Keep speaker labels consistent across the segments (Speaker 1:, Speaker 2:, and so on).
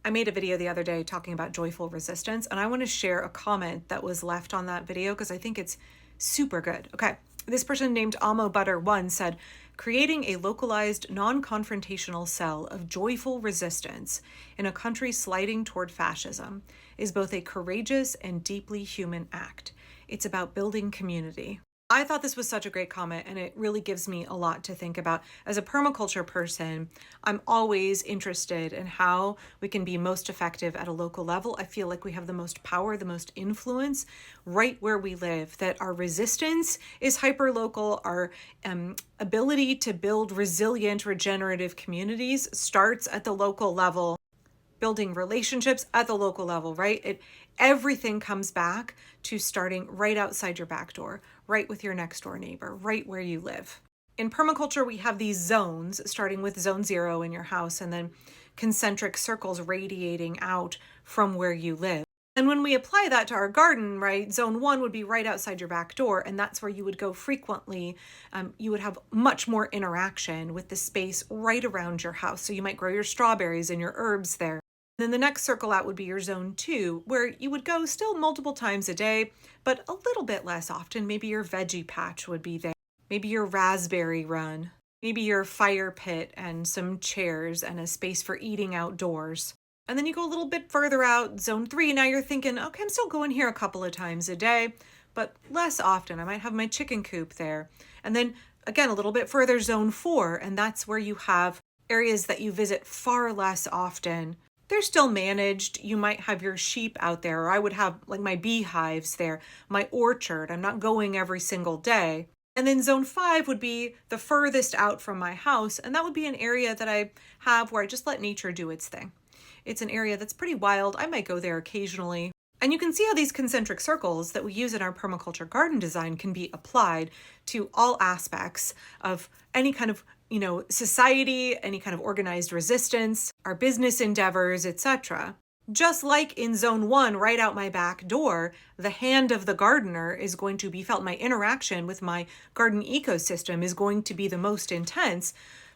Speaker 1: I made a video the other day talking about joyful resistance, and I want to share a comment that was left on that video because I think it's super good. Okay, this person named Amo Butter One said, creating a localized, non-confrontational cell of joyful resistance in a country sliding toward fascism is both a courageous and deeply human act. It's about building community. I thought this was such a great comment, and it really gives me a lot to think about. As a permaculture person, I'm always interested in how we can be most effective at a local level. I feel like we have the most power, the most influence right where we live, that our resistance is hyper-local, our ability to build resilient, regenerative communities starts at the local level, building relationships at the local level, right? Everything comes back to starting right outside your back door, right with your next door neighbor, right where you live. In permaculture, we have these zones, starting with zone 0 in your house, and then concentric circles radiating out from where you live. And when we apply that to our garden, right, zone 1 would be right outside your back door, and that's where you would go frequently. You would have much more interaction with the space right around your house. So you might grow your strawberries and your herbs there. Then the next circle out would be your zone 2, where you would go still multiple times a day, but a little bit less often. Maybe your veggie patch would be there. Maybe your raspberry run. Maybe your fire pit and some chairs and a space for eating outdoors. And then you go a little bit further out, zone 3. Now you're thinking, okay, I'm still going here a couple of times a day, but less often. I might have my chicken coop there. And then again, a little bit further, zone 4, and that's where you have areas that you visit far less often. They're still managed. You might have your sheep out there, or I would have like my beehives there, my orchard. I'm not going every single day. And then zone 5 would be the furthest out from my house, and that would be an area that I have where I just let nature do its thing. It's an area that's pretty wild. I might go there occasionally. And you can see how these concentric circles that we use in our permaculture garden design can be applied to all aspects of any kind of, society, any kind of organized resistance, our business endeavors, etc. Just like in zone 1, right out my back door, the hand of the gardener is going to be felt. My interaction with my garden ecosystem is going to be the most intense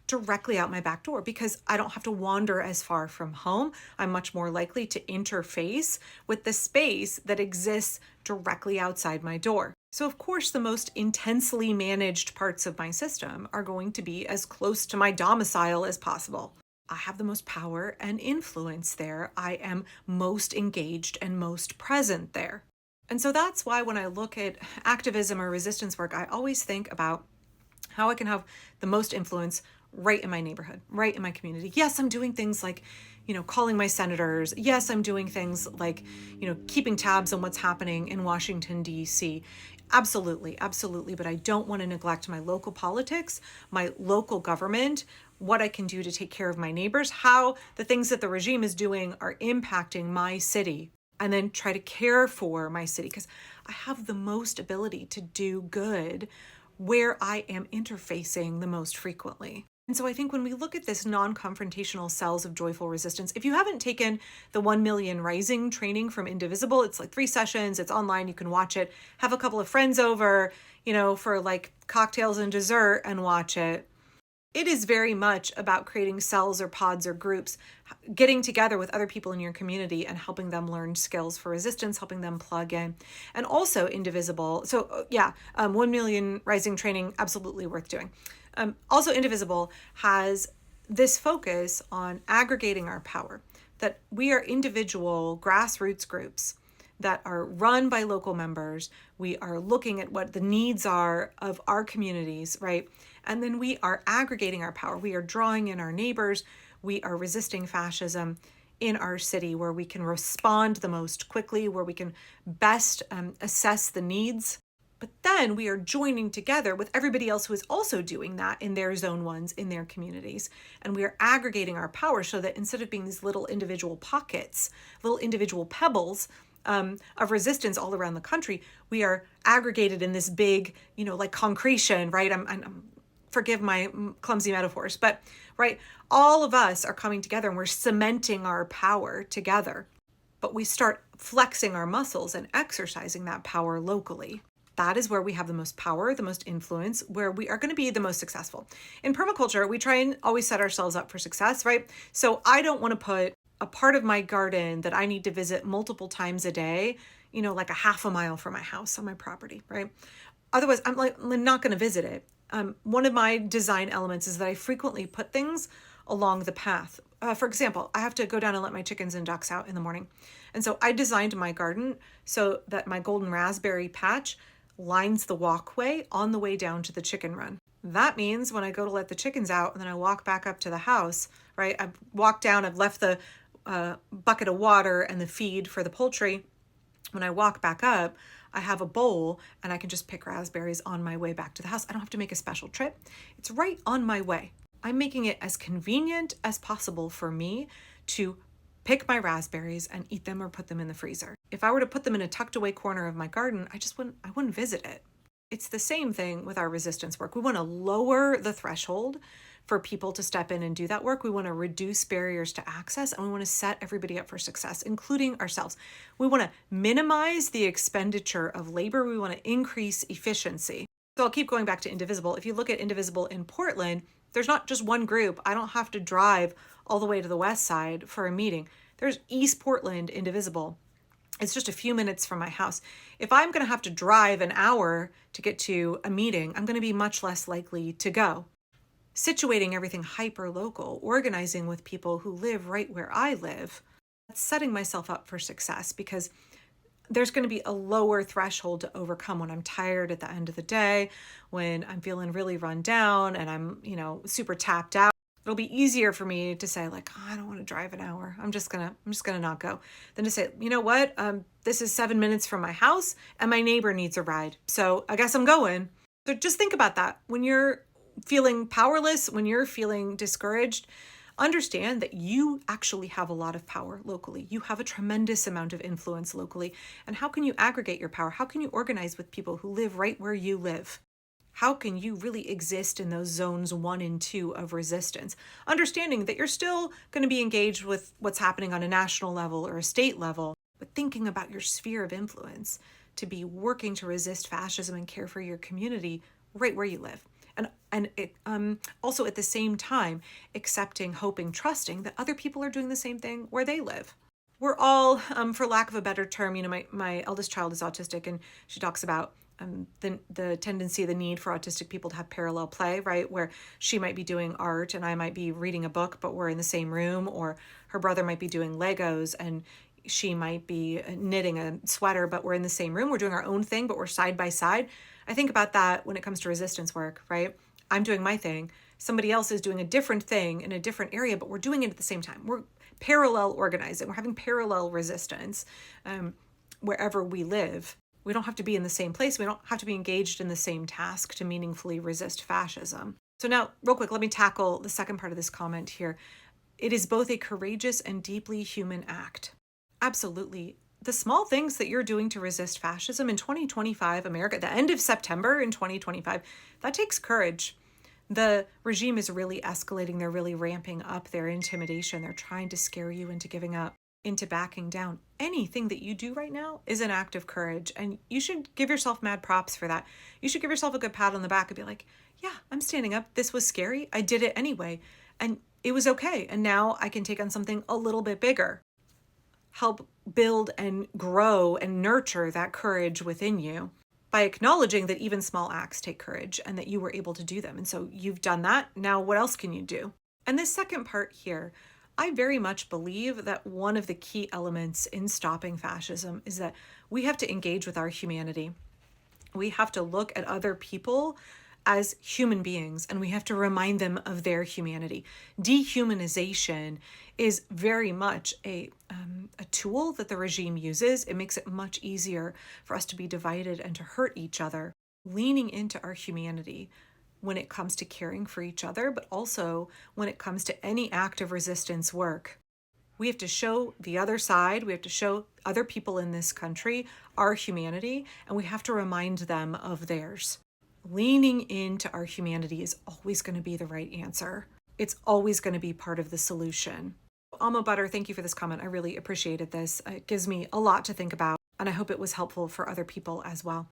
Speaker 1: directly out my back door because I don't have to wander as far from home. I'm much more likely to interface with the space that exists directly outside my door. So of course, the most intensely managed parts of my system are going to be as close to my domicile as possible. I have the most power and influence there. I am most engaged and most present there. And so that's why when I look at activism or resistance work, I always think about how I can have the most influence right in my neighborhood, right in my community. Yes, I'm doing things like, calling my senators. Yes, I'm doing things like, keeping tabs on what's happening in Washington, D.C. Absolutely, absolutely. But I don't want to neglect my local politics, my local government, what I can do to take care of my neighbors, how the things that the regime is doing are impacting my city, and then try to care for my city because I have the most ability to do good where I am interfacing the most frequently. And so I think when we look at this non-confrontational cells of joyful resistance, if you haven't taken the 1 Million Rising training from Indivisible, it's like 3 sessions, it's online, you can watch it, have a couple of friends over, for like cocktails and dessert and watch it. It is very much about creating cells or pods or groups, getting together with other people in your community and helping them learn skills for resistance, helping them plug in. And also Indivisible. So 1 Million Rising training, absolutely worth doing. Also Indivisible has this focus on aggregating our power, that we are individual grassroots groups that are run by local members. We are looking at what the needs are of our communities, right? And then we are aggregating our power. We are drawing in our neighbors. We are resisting fascism in our city where we can respond the most quickly, where we can best assess the needs. But then we are joining together with everybody else who is also doing that in their zone 1s, in their communities. And we are aggregating our power so that instead of being these little individual pockets, little individual pebbles of resistance all around the country, we are aggregated in this big, like concretion, right? I'm forgive my clumsy metaphors, but right, all of us are coming together and we're cementing our power together. But we start flexing our muscles and exercising that power locally. That is where we have the most power, the most influence, where we are going to be the most successful. In permaculture, we try and always set ourselves up for success, right? So I don't want to put a part of my garden that I need to visit multiple times a day, like a half a mile from my house on my property, right? Otherwise, I'm not going to visit it. One of my design elements is that I frequently put things along the path. For example, I have to go down and let my chickens and ducks out in the morning. And so I designed my garden so that my golden raspberry patch lines the walkway on the way down to the chicken run. That means when I go to let the chickens out and then I walk back up to the house, right? I've walked down, I've left the bucket of water and the feed for the poultry. When I walk back up, I have a bowl and I can just pick raspberries on my way back to the house. I don't have to make a special trip. It's right on my way. I'm making it as convenient as possible for me to pick my raspberries and eat them or put them in the freezer. If I were to put them in a tucked away corner of my garden, I wouldn't visit it. It's the same thing with our resistance work. We want to lower the threshold for people to step in and do that work. We want to reduce barriers to access, and we want to set everybody up for success, including ourselves. We want to minimize the expenditure of labor. We want to increase efficiency. So I'll keep going back to Indivisible. If you look at Indivisible in Portland, there's not just one group. I don't have to drive all the way to the west side for a meeting. There's East Portland Indivisible. It's just a few minutes from my house. If I'm going to have to drive an hour to get to a meeting, I'm going to be much less likely to go. Situating everything hyper local, organizing with people who live right where I live, that's setting myself up for success, because there's going to be a lower threshold to overcome when I'm tired at the end of the day, when I'm feeling really run down and I'm, super tapped out. It'll be easier for me to say, like, oh, I don't want to drive an hour. I'm just gonna not go. Than to say, you know what? This is 7 minutes from my house and my neighbor needs a ride. So I guess I'm going. So just think about that. When you're feeling powerless, when you're feeling discouraged, understand that you actually have a lot of power locally. You have a tremendous amount of influence locally. And how can you aggregate your power? How can you organize with people who live right where you live? How can you really exist in those zones 1 and 2 of resistance? Understanding that you're still going to be engaged with what's happening on a national level or a state level, but thinking about your sphere of influence to be working to resist fascism and care for your community right where you live. And also at the same time, accepting, hoping, trusting that other people are doing the same thing where they live. We're all, for lack of a better term, my eldest child is autistic, and she talks about the tendency, the need for autistic people to have parallel play, right? Where she might be doing art and I might be reading a book, but we're in the same room, or her brother might be doing Legos and she might be knitting a sweater, but we're in the same room. We're doing our own thing, but we're side by side. I think about that when it comes to resistance work, right? I'm doing my thing. Somebody else is doing a different thing in a different area, but we're doing it at the same time. We're parallel organizing. We're having parallel resistance wherever we live. We don't have to be in the same place. We don't have to be engaged in the same task to meaningfully resist fascism. So now, real quick, let me tackle the second part of this comment here. It is both a courageous and deeply human act. Absolutely. The small things that you're doing to resist fascism in 2025 America, at the end of September in 2025, that takes courage. The regime is really escalating. They're really ramping up their intimidation. They're trying to scare you into giving up, into backing down. Anything that you do right now is an act of courage, and you should give yourself mad props for that. You should give yourself a good pat on the back and be like, yeah, I'm standing up. This was scary. I did it anyway, and it was okay. And now I can take on something a little bit bigger. Help build and grow and nurture that courage within you by acknowledging that even small acts take courage and that you were able to do them. And so you've done that. Now, what else can you do? And this second part here, I very much believe that one of the key elements in stopping fascism is that we have to engage with our humanity. We have to look at other people as human beings, and we have to remind them of their humanity. Dehumanization is very much a tool that the regime uses. It makes it much easier for us to be divided and to hurt each other. Leaning into our humanity when it comes to caring for each other, but also when it comes to any act of resistance work. We have to show the other side, we have to show other people in this country our humanity, and we have to remind them of theirs. Leaning into our humanity is always going to be the right answer. It's always going to be part of the solution. Alma Butter, thank you for this comment. I really appreciated this. It gives me a lot to think about, and I hope it was helpful for other people as well.